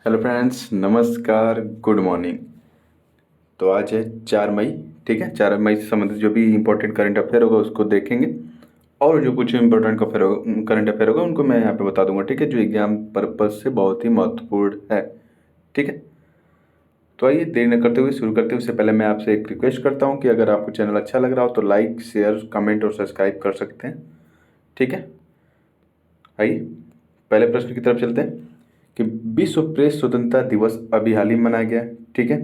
Hello friends, नमस्कार, good morning. तो आज है 4 मई। ठीक है, 4 मई से संबंधित जो भी इम्पोर्टेंट करंट अफेयर होगा उसको देखेंगे। और जो कुछ इम्पोर्टेंट करंट अफेयर होगा उनको मैं यहाँ पे बता दूंगा। ठीक है, जो एग्जाम पर्पज से बहुत ही महत्वपूर्ण है। ठीक है, तो आइए देर न करते हुए शुरू करते हुए उससे पहले मैं आपसे एक रिक्वेस्ट करता हूँ कि अगर आपको चैनल अच्छा लग रहा हो तो लाइक, शेयर, कमेंट और सब्सक्राइब कर सकते हैं। ठीक है, आइए पहले प्रश्न की तरफ चलते हैं कि विश्व प्रेस स्वतंत्रता दिवस अभी हाल ही में मनाया गया है। ठीक है,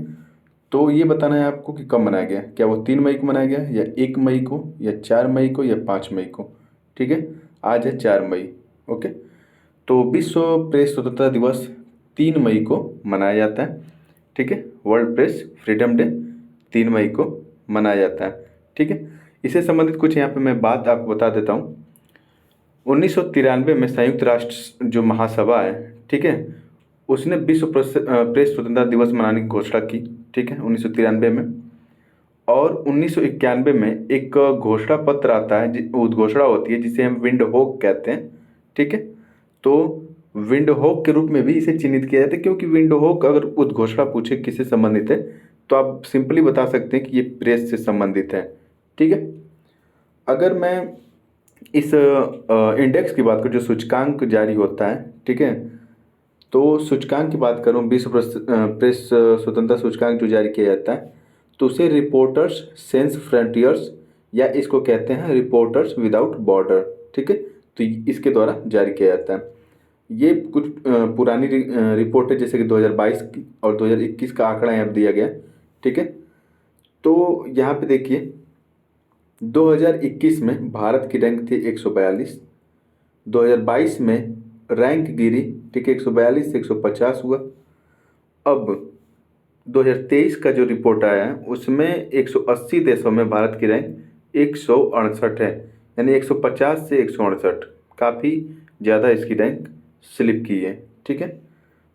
तो ये बताना है आपको कि कब मनाया गया, क्या वो 3 मई को मनाया गया या 1 मई को या 4 मई को या 5 मई को। ठीक है, आज है 4 मई। ओके, तो विश्व प्रेस स्वतंत्रता दिवस 3 मई को मनाया जाता है। ठीक है, वर्ल्ड प्रेस फ्रीडम डे 3 मई को मनाया जाता है। ठीक है, इससे संबंधित कुछ यहाँ पे मैं बात आपको बता देता हूँ। 1993 में संयुक्त राष्ट्र जो महासभा है, ठीक है, उसने विश्व प्रेस स्वतंत्रता दिवस मनाने की घोषणा की। ठीक है, 1993 में। और 1991 में एक घोषणा पत्र आता है, उद्घोषणा होती है जिसे हम विंड होक कहते हैं। ठीक है, तो विंड होक के रूप में भी इसे चिन्हित किया जाता है, क्योंकि विंड होक अगर उद्घोषणा पूछे किससे संबंधित है तो आप सिंपली बता सकते हैं कि ये प्रेस से संबंधित है। ठीक है, अगर मैं इस इंडेक्स की बात करूँ जो सूचकांक जारी होता है, ठीक है, तो सूचकांक की बात करूँ, विश्व प्रेस स्वतंत्रता सूचकांक जो जारी किया जाता है तो उसे रिपोर्टर्स सेंस फ्रंटियर्स या इसको कहते हैं रिपोर्टर्स विदाउट बॉर्डर। ठीक है, तो इसके द्वारा जारी किया जाता है। ये कुछ पुरानी रिपोर्ट है, जैसे कि 2022 की और 2021 का आंकड़ा यहाँ पे दिया गया है। ठीक है, तो यहाँ पे देखिए 2021 में भारत की रैंक थी 142। 2022 में रैंक गिरी, ठीक है, 142 से 150 हुआ। अब 2023 का जो रिपोर्ट आया है उसमें 180 देशों में भारत की रैंक 168 है, यानी 150 से 168, काफ़ी ज़्यादा इसकी रैंक स्लिप की है। ठीक है,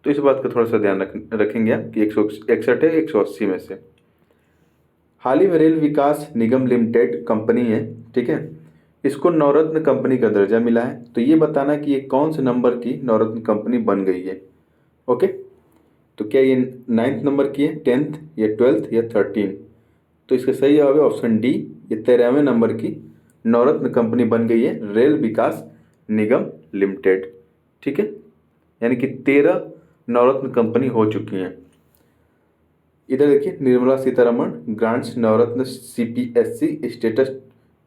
तो इस बात का थोड़ा सा ध्यान रखेंगे आप कि 161 है 180 में से। हाल ही में rail Vikas Nigam limited company है, ठीक है, इसको नवरत्न कंपनी का दर्जा मिला है। तो ये बताना कि ये कौन से नंबर की नवरत्न कंपनी बन गई है। ओके, तो क्या ये 9th नंबर की है, 10th या 12th या 13? तो इसका सही जवाब है ऑप्शन डी, ये 13वें नंबर की नवरत्न कंपनी बन गई है रेल विकास निगम लिमिटेड। ठीक है, यानी कि 13 नवरत्न कंपनी हो चुकी हैं। इधर देखिए, Nirmala Sitharaman grants Navratna CPSC status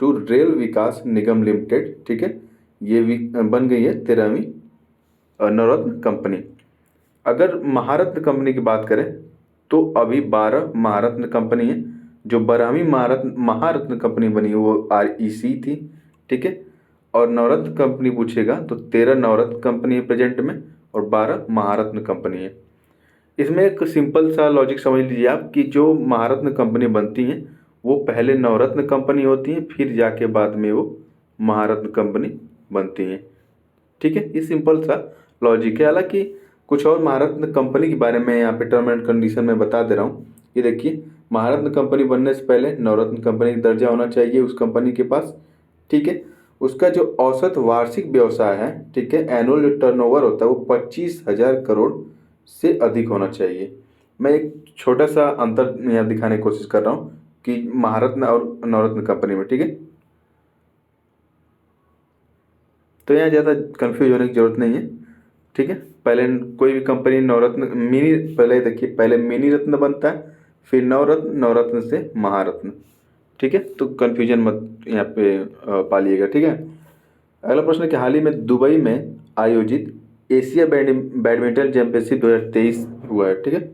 to Rail Vikas Nigam Limited. ठीक है, ये भी बन गई है 13वीं नवरत्न कंपनी। अगर महारत्न कंपनी की बात करें तो अभी 12 महारत्न कंपनी है। जो 12वीं महारत्न महारत्न कंपनी बनी है वो आरईसी थी। ठीक है, और नवरत्न कंपनी पूछेगा तो 13 नवरत्न कंपनी है प्रेजेंट में और 12 महारत्न कंपनी है। इसमें एक सिंपल सा लॉजिक समझ लीजिए आप कि जो महारत्न कंपनी बनती हैं वो पहले नवरत्न कंपनी होती हैं, फिर जाके बाद में वो महारत्न कंपनी बनती हैं। ठीक है, ये सिंपल सा लॉजिक है। हालांकि कुछ और महारत्न कंपनी के बारे में यहाँ पे टर्म एंड कंडीशन में बता दे रहा हूँ। ये देखिए, महारत्न कंपनी बनने से पहले नवरत्न कंपनी का दर्जा होना चाहिए उस कंपनी के पास। ठीक है, उसका जो औसत वार्षिक व्यवसाय है, ठीक है, एनुअल जो टर्नओवर होता है वो 25,000 करोड़ से अधिक होना चाहिए। मैं एक छोटा सा अंतर यहाँ दिखाने की कोशिश कर रहा हूँ कि महारत्न और नवरत्न कंपनी में। ठीक है, तो यहाँ ज़्यादा कंफ्यूज होने की जरूरत नहीं है। ठीक है, पहले कोई भी कंपनी नवरत्न मिनी, पहले देखिए, पहले मिनी रत्न बनता है, फिर नवरत्न, नवरत्न से महारत्न। ठीक है, तो कंफ्यूजन मत यहाँ पे पालिएगा। ठीक है, अगला प्रश्न है कि हाल ही में दुबई में आयोजित एशिया बैडमिंटन चैंपियनशिप 2023 हुआ है। ठीक है,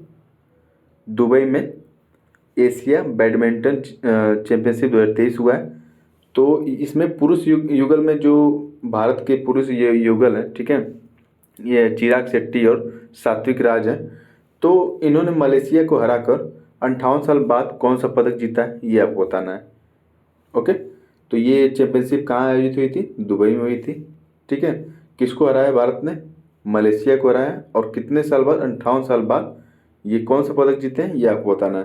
दुबई में एशिया बैडमिंटन चैंपियनशिप 2023 हुआ है। तो इसमें पुरुष युगल में जो भारत के पुरुष ये युगल हैं, ठीक है, ये चिराग शेट्टी और सात्विक राज हैं। तो इन्होंने मलेशिया को हराकर 58 साल बाद कौन सा पदक जीता है ये आपको बताना है। ओके, तो ये चैंपियनशिप कहाँ आयोजित हुई थी? दुबई में हुई थी। ठीक है, किसको हराया भारत ने? मलेशिया को हराया। और कितने साल बाद? 58 साल बाद ये कौन सा पदक जीते हैं ये आपको बताना है।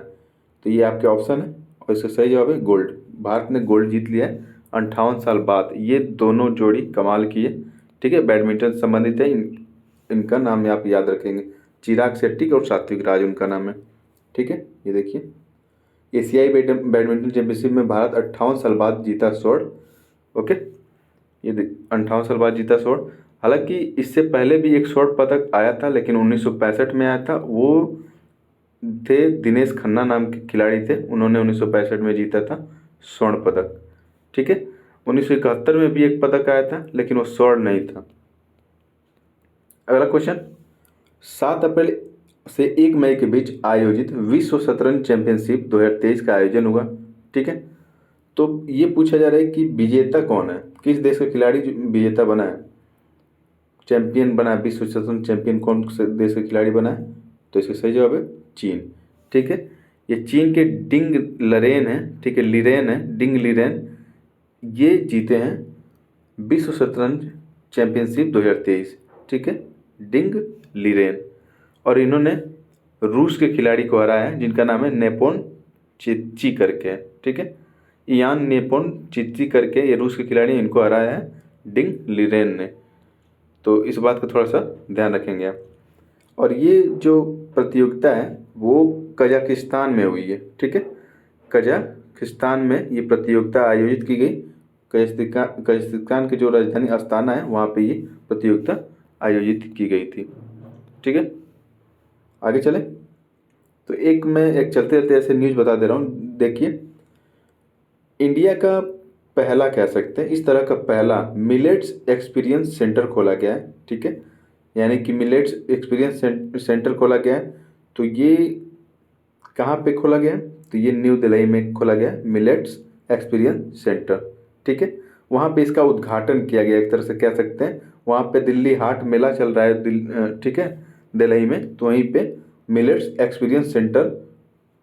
तो ये आपके ऑप्शन है और इसका सही जवाब है गोल्ड। भारत ने गोल्ड जीत लिया है 58 साल बाद। ये दोनों जोड़ी कमाल की है। ठीक है, बैडमिंटन से संबंधित है, इनका नाम आप याद रखेंगे। चिराग शेट्टी और सात्विक राज उनका नाम है। ठीक है, ये देखिए एशियाई बैडमिंटन चैंपियनशिप में भारत 58 साल बाद जीता स्वर्ण। ओके, ये 58 साल बाद जीता स्वर्ण। हालांकि इससे पहले भी एक स्वर्ण पदक आया था, लेकिन 1965 में आया था। वो थे दिनेश खन्ना नाम के खिलाड़ी थे, उन्होंने 1965 में जीता था स्वर्ण पदक। ठीक है, 1971 में भी एक पदक आया था, लेकिन वो स्वर्ण नहीं था। अगला क्वेश्चन, 7 अप्रैल से 1 मई के बीच आयोजित विश्व शतरंज चैंपियनशिप 2023 का आयोजन हुआ। ठीक है, तो ये पूछा जा रहा है कि विजेता कौन है, किस देश का खिलाड़ी विजेता बना है, चैंपियन बना है, विश्व शतरंज चैंपियन कौन से देश का खिलाड़ी बना है। तो इसका सही जवाब है चीन। ठीक है, ये चीन के डिंग लरेन है। ठीक है, लिरेन है, डिंग लिरेन, ये जीते हैं विश्व शतरंज चैंपियनशिप 2023। ठीक है, डिंग लिरेन, और इन्होंने रूस के खिलाड़ी को हराया है जिनका नाम है नेपोन चिच्ची करके है। ठीक है, यान नेपोन चिच्ची करके ये रूस के खिलाड़ी, इनको हराया है डिंग लिरेन ने। तो इस बात का थोड़ा सा ध्यान रखेंगे आप। और ये जो प्रतियोगिता है वो कजाकिस्तान में हुई है। ठीक है, कजाकिस्तान में ये प्रतियोगिता आयोजित की गई। कजाकिस्तान की जो राजधानी अस्ताना है वहाँ पे ये प्रतियोगिता आयोजित की गई थी। ठीक है, आगे चले। तो मैं एक चलते चलते ऐसे न्यूज़ बता दे रहा हूँ। देखिए, इंडिया का पहला कह सकते हैं, इस तरह का पहला मिलेट्स एक्सपीरियंस सेंटर खोला गया है। ठीक है, यानी कि मिलेट्स एक्सपीरियंस सेंटर खोला गया है। तो ये कहाँ पे खोला गया है, तो ये न्यू दिल्ली में खोला गया है मिलेट्स एक्सपीरियंस सेंटर। ठीक है, वहाँ पे इसका उद्घाटन किया गया, एक तरह से कह सकते हैं। वहाँ पे दिल्ली हाट मेला चल रहा है ठीक है, दिल्ली में, तो वहीं पे मिलेट्स एक्सपीरियंस सेंटर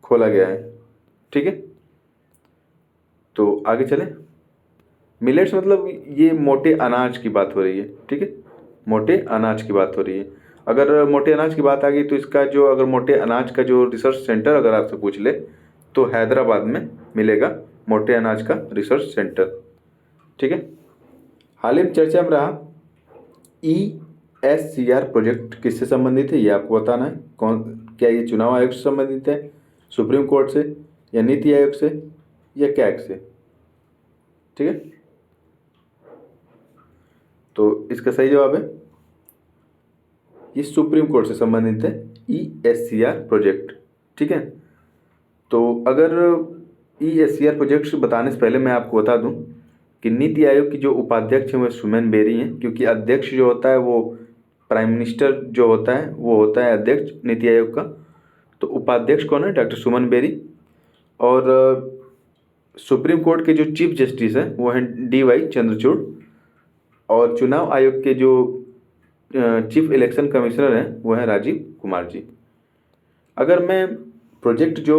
खोला गया है। ठीक है, तो आगे चलें। मिलेट्स मतलब ये मोटे अनाज की बात हो रही है। ठीक है, मोटे अनाज की बात हो रही है। अगर मोटे अनाज की बात आ गई तो इसका जो, अगर मोटे अनाज का जो रिसर्च सेंटर अगर आपसे पूछ ले तो हैदराबाद में मिलेगा मोटे अनाज का रिसर्च सेंटर। ठीक है, हाल ही में चर्चा में रहा ESCR प्रोजेक्ट किससे संबंधित है, ये आपको बताना है। क्या ये चुनाव आयोग से संबंधित है, सुप्रीम कोर्ट से, या नीति आयोग से, या कैग से। ठीक है, तो इसका सही जवाब है ये सुप्रीम कोर्ट से संबंधित है ESCR प्रोजेक्ट। ठीक है, तो अगर ESCR प्रोजेक्ट बताने से पहले मैं आपको बता दूं कि नीति आयोग की जो उपाध्यक्ष हैं वो सुमन बेरी हैं, क्योंकि अध्यक्ष जो होता है वो प्राइम मिनिस्टर जो होता है वो होता है अध्यक्ष नीति आयोग का। तो उपाध्यक्ष कौन है, डॉक्टर सुमन बेरी। और सुप्रीम कोर्ट के जो चीफ जस्टिस हैं वो हैं DY चंद्रचूड़। और चुनाव आयोग के जो चीफ इलेक्शन कमिश्नर हैं वो हैं राजीव कुमार जी। अगर मैं प्रोजेक्ट जो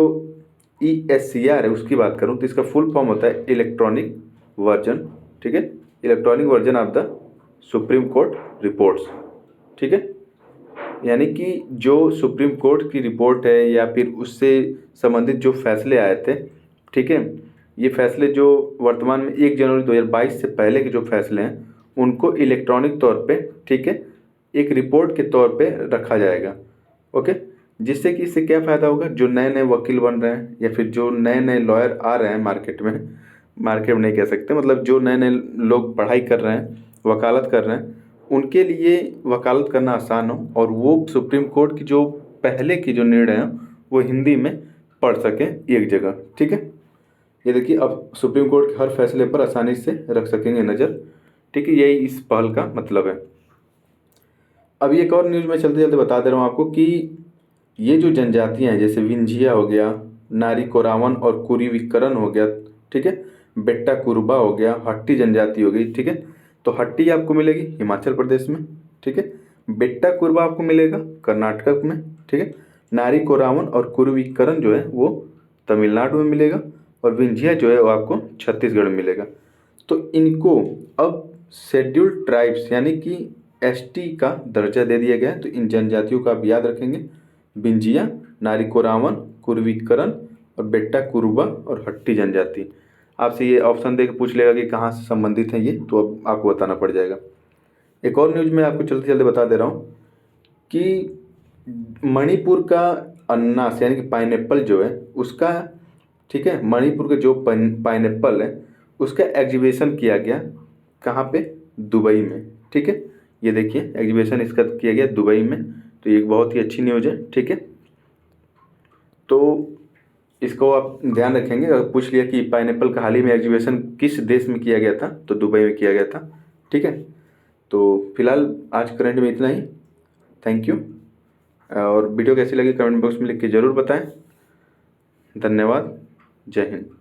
ESCR है उसकी बात करूं तो इसका फुल फॉर्म होता है इलेक्ट्रॉनिक वर्जन। ठीक है, electronic version of the supreme court reports. ठीक है, यानी कि जो सुप्रीम कोर्ट की रिपोर्ट है या फिर उससे संबंधित जो फैसले आए थे, ठीक है, ये फैसले जो वर्तमान में 1 जनवरी 2022 से पहले के जो फैसले हैं उनको इलेक्ट्रॉनिक तौर पे, ठीक है, एक रिपोर्ट के तौर पे रखा जाएगा। ओके, जिससे कि इससे क्या फ़ायदा होगा, जो नए नए वकील बन रहे हैं या फिर जो नए नए लॉयर आ रहे हैं मार्केट में नहीं कह सकते, मतलब जो नए नए लोग पढ़ाई कर रहे हैं, वकालत कर रहे हैं, उनके लिए वकालत करना आसान हो और वो सुप्रीम कोर्ट की जो पहले की जो निर्णय हैं वो हिंदी में पढ़ सकें एक जगह। ठीक है, ये देखिए अब सुप्रीम कोर्ट के हर फैसले पर आसानी से रख सकेंगे नज़र। ठीक है, यही इस पहल का मतलब है। अभी एक और न्यूज़ में चलते चलते बता दे रहा हूँ आपको कि ये जो जनजातियाँ हैं जैसे विंझिया हो गया, नारी कोरावन और कुरीविकरण हो गया, ठीक है, बेट्टा कुरुबा हो गया, हट्टी जनजाति हो गई। ठीक है, तो हट्टी आपको मिलेगी हिमाचल प्रदेश में। ठीक है, बेट्टा कुरुबा आपको मिलेगा कर्नाटक में। ठीक है, नारी कोरावन और कुरीविकरण जो है वो तमिलनाडु में मिलेगा, और विंझिया जो है वो आपको छत्तीसगढ़ में मिलेगा। तो इनको अब शेड्यूल्ड ट्राइब्स यानी कि ST का दर्जा दे दिया गया है। तो इन जनजातियों का आप याद रखेंगे, विंझिया, नारी कोरावन, कुर्वीकरण और बेट्टा कुरुबा और हट्टी जनजाति। आपसे ये ऑप्शन दे के पूछ लेगा कि कहाँ से संबंधित हैं ये, तो अब आपको बताना पड़ जाएगा। एक और न्यूज़ में आपको चलते चलते बता दे रहा हूँ कि मणिपुर का अनानास यानी कि पाइनएप्पल जो है उसका, ठीक है, मणिपुर का जो पाइनएप्पल है उसका एग्जीबिशन किया गया, कहाँ पे, दुबई में, ठीक है। ये देखिए एग्जीबिशन इसका किया गया दुबई में, तो ये एक बहुत ही अच्छी न्यूज़ है, ठीक है। तो इसको आप ध्यान रखेंगे, अगर पूछ लिया कि पाइनएप्पल का हाल ही में एग्जीबिशन किस देश में किया गया था, तो दुबई में किया गया था, ठीक है। तो फिलहाल आज करंट में इतना ही। Thank you. और वीडियो कैसी लगी कमेंट बॉक्स में लिख के ज़रूर बताएं। धन्यवाद। जय हिंद।